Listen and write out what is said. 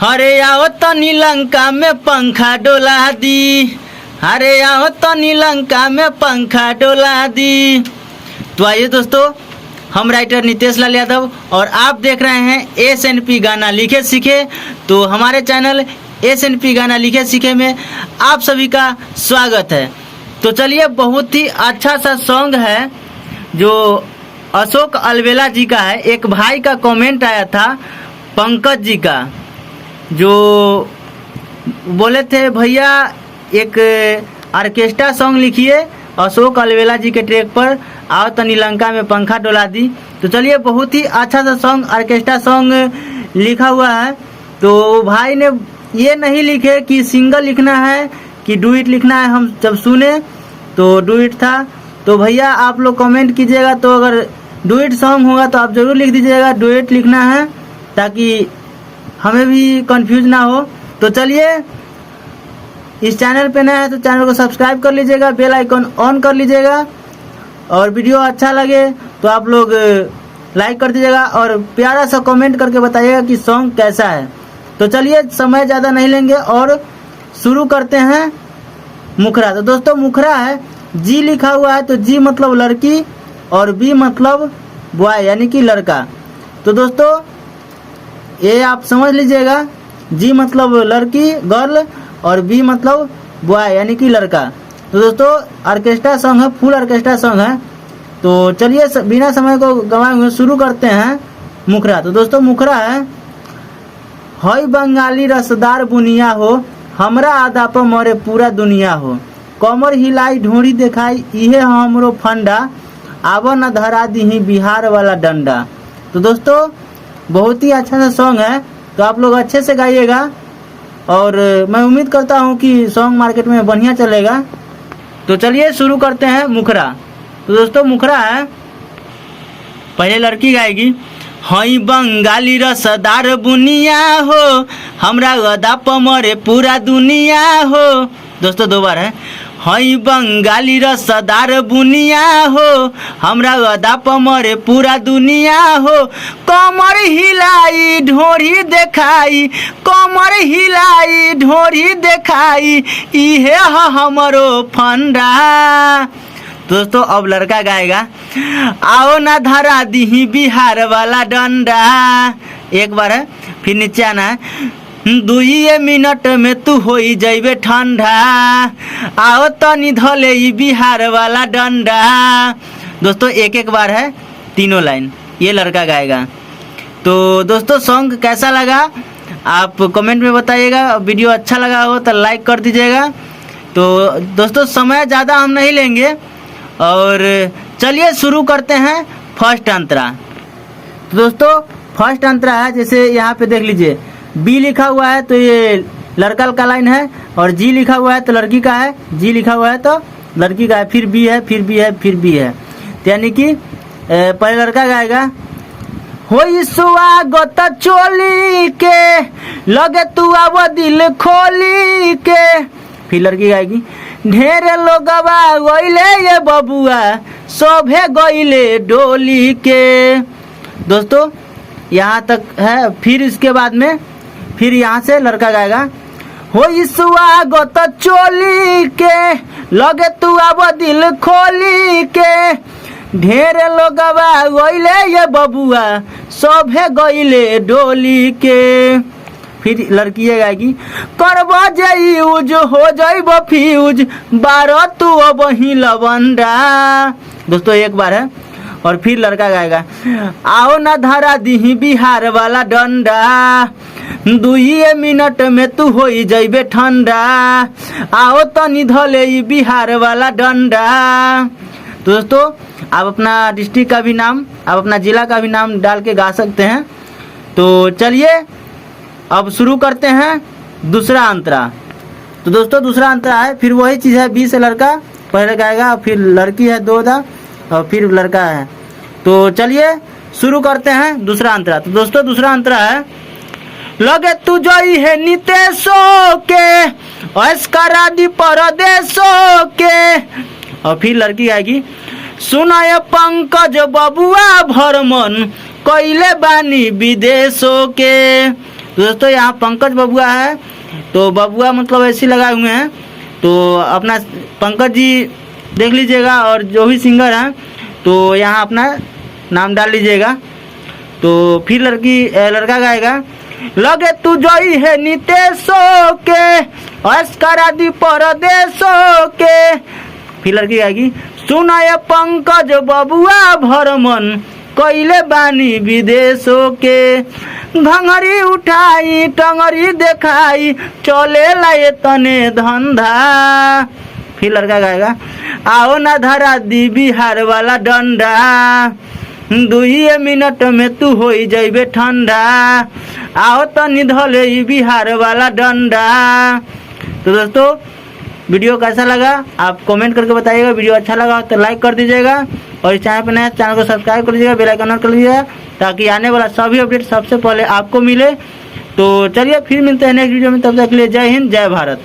हरे आओ तनी लंका में पंखा डोला दी, हरे आओ तनी लंका में पंखा डोला दी। तो आइए दोस्तों, हम राइटर नितेश लाल यादव और आप देख रहे हैं SNP गाना लिखे सीखे। तो हमारे चैनल SNP गाना लिखे सीखे में आप सभी का स्वागत है। तो चलिए, बहुत ही अच्छा सा सॉन्ग है जो अशोक अलवेला जी का है। एक भाई का कमेंट आया था पंकज जी का, जो बोले थे भैया एक ऑर्केस्ट्रा सॉन्ग लिखिए अशोक अलवेला जी के ट्रैक पर, आओ तनी लंका में पंखा डोला दी। तो चलिए, बहुत ही अच्छा सा सॉन्ग ऑर्केस्ट्रा सॉन्ग लिखा हुआ है। तो भाई ने ये नहीं लिखे कि सिंगल लिखना है कि डुइट लिखना है। हम जब सुने तो डुइट था। तो भैया आप लोग कमेंट कीजिएगा, तो अगर डुइट सॉन्ग होगा तो आप ज़रूर लिख दीजिएगा डुइट लिखना है, ताकि हमें भी कंफ्यूज ना हो। तो चलिए, इस चैनल पे नया है तो चैनल को सब्सक्राइब कर लीजिएगा, बेल आइकन ऑन कर लीजिएगा, और वीडियो अच्छा लगे तो आप लोग लाइक कर दीजिएगा और प्यारा सा कमेंट करके बताइएगा कि सॉन्ग कैसा है। तो चलिए, समय ज़्यादा नहीं लेंगे और शुरू करते हैं मुखरा। तो दोस्तों, मुखरा है, जी लिखा हुआ है तो जी मतलब लड़की और बी मतलब बॉय यानी कि लड़का। तो दोस्तों ये आप समझ लीजिएगा, जी मतलब लड़की गर्ल और बी मतलब बॉय यानी कि लड़का। तो दोस्तों ऑर्केस्ट्रा सॉन्ग है, फुल ऑर्केस्ट्रा सॉन्ग है। तो चलिए, बिना समय को गंवाए हुए शुरू करते हैं मुखरा। तो दोस्तों मुखरा है, हई बंगाली रसदार बुनिया हो, हमरा आदा पर मरे पूरा दुनिया हो, कमर हिलाई ढोड़ी दिखाई इहे हमरो फंडा, आवा न धरा दी बिहार वाला डंडा। तो दोस्तों बहुत ही अच्छा सा सॉन्ग है, तो आप लोग अच्छे से गाइएगा और मैं उम्मीद करता हूँ कि सॉन्ग मार्केट में बढ़िया चलेगा। तो चलिए शुरू करते हैं मुखरा। तो दोस्तों मुखरा है, पहले लड़की गाएगी, हई बंगाली रसदार बुनिया हो, हमरा गदा पमरे पूरा दुनिया हो। दोस्तों दो बार है, हई बंगाली रसदार बुनिया हो, हमरा गदा पमरे पूरा दुनिया हो, कमर हिलाई ढोरी देखाई, कमर हिलाई ढोरी देखाई इहे हमरो फंडा। दोस्तों अब लड़का गाएगा, आओ ना धरा दी बिहार वाला डंडा। एक बार है, फिर नीचे आना है, दुई मिनट में तू हो जाइबे ठंडा, आओ तनी धले बिहार वाला डंडा। दोस्तों एक एक बार है, तीनों लाइन ये लड़का गाएगा। तो दोस्तों सॉन्ग कैसा लगा आप कमेंट में बताइएगा, वीडियो अच्छा लगा हो तो लाइक कर दीजिएगा। तो दोस्तों समय ज़्यादा हम नहीं लेंगे और चलिए शुरू करते हैं फर्स्ट अंतरा। तो दोस्तों फर्स्ट अंतरा है, जैसे यहाँ पे देख लीजिए बी लिखा हुआ है तो ये लड़का का लाइन है, और जी लिखा हुआ है तो लड़की का है, जी लिखा हुआ है तो लड़की का है, फिर बी है, फिर बी है, फिर बी है। तो यानी कि पहले लड़का गाएगा, हो स्वागत चोली के लगे तू अब दिल खोली के। फिर लड़की गाएगी, ढेर लोग गईले ये बबुआ शोभे गईले डोली के। दोस्तों यहाँ तक है, फिर इसके बाद में फिर यहाँ से लड़का गाएगा, हो स्वागत चोली के लगे तू अब दिल खोली के, ढेर लोग गईले ये बबुआ शोभे गईले डोली के। फिर लड़की ये गाएगी, करब जे यूज हो जाइब फ्यूज बारह तू अब ही लवंडा। दोस्तों एक बार है, और फिर लड़का गाएगा, आओ ना धरा दी बिहार वाला डंडा, दुई मिनट में तू हो जाइबे ठंडा, आओ तनी धले बिहार वाला डंडा। तो दोस्तों आप अपना डिस्ट्रिक्ट का भी नाम, आप अपना जिला का भी नाम डाल के गा सकते हैं। तो चलिए अब शुरू करते हैं दूसरा अंतरा। तो दोस्तों दूसरा अंतरा है, फिर वही चीज़ है, बी से लड़का पहले गाएगा, फिर लड़की है दो दा, और फिर लड़का है। तो चलिए शुरू करते हैं दूसरा अंतरा। तो दोस्तों दूसरा अंतरा है, लगे तू जोई है नितेशो के अस्करा दी परदेशो के। और फिर लड़की आएगी, सुनाय पंकज बबुआ भरमन कैले बानी विदेशों के। तो दोस्तों यहाँ पंकज बबुआ है, तो बबुआ मतलब ऐसे लगाए हुए हैं। तो अपना पंकज जी देख लीजिएगा, और जो भी सिंगर हैं तो यहाँ अपना नाम डाल लीजिएगा। तो फिर लड़का गाएगा, लगे तू जोई है नितेशो के अस्करा दी परदेशो के। फिर लड़की गाएगी, सुना ये पंकज बबुआ भरमन कइले बानी विदेशों के, घंगरी उठाई टंगरी देखाई चले लाए तने धंधा। फिर लड़का गाएगा, आओ ना धरा दी बिहार वाला डंडा, 2 मिनट में तू हो जाइबे ठंडा, आओ तनी धले बिहार वाला डंडा। तो दोस्तों वीडियो कैसा लगा आप कमेंट करके बताइएगा। वीडियो अच्छा लगा तो लाइक कर दीजिएगा, और इस चैनल पर नया चैनल को सब्सक्राइब कर लीजिएगा, बेल आइकन ऑन कर लीजिएगा, ताकि आने वाला सभी अपडेट सबसे पहले आपको मिले। तो चलिए फिर मिलते हैं नेक्स्ट वीडियो में, तब तक के लिए जय हिंद जय भारत।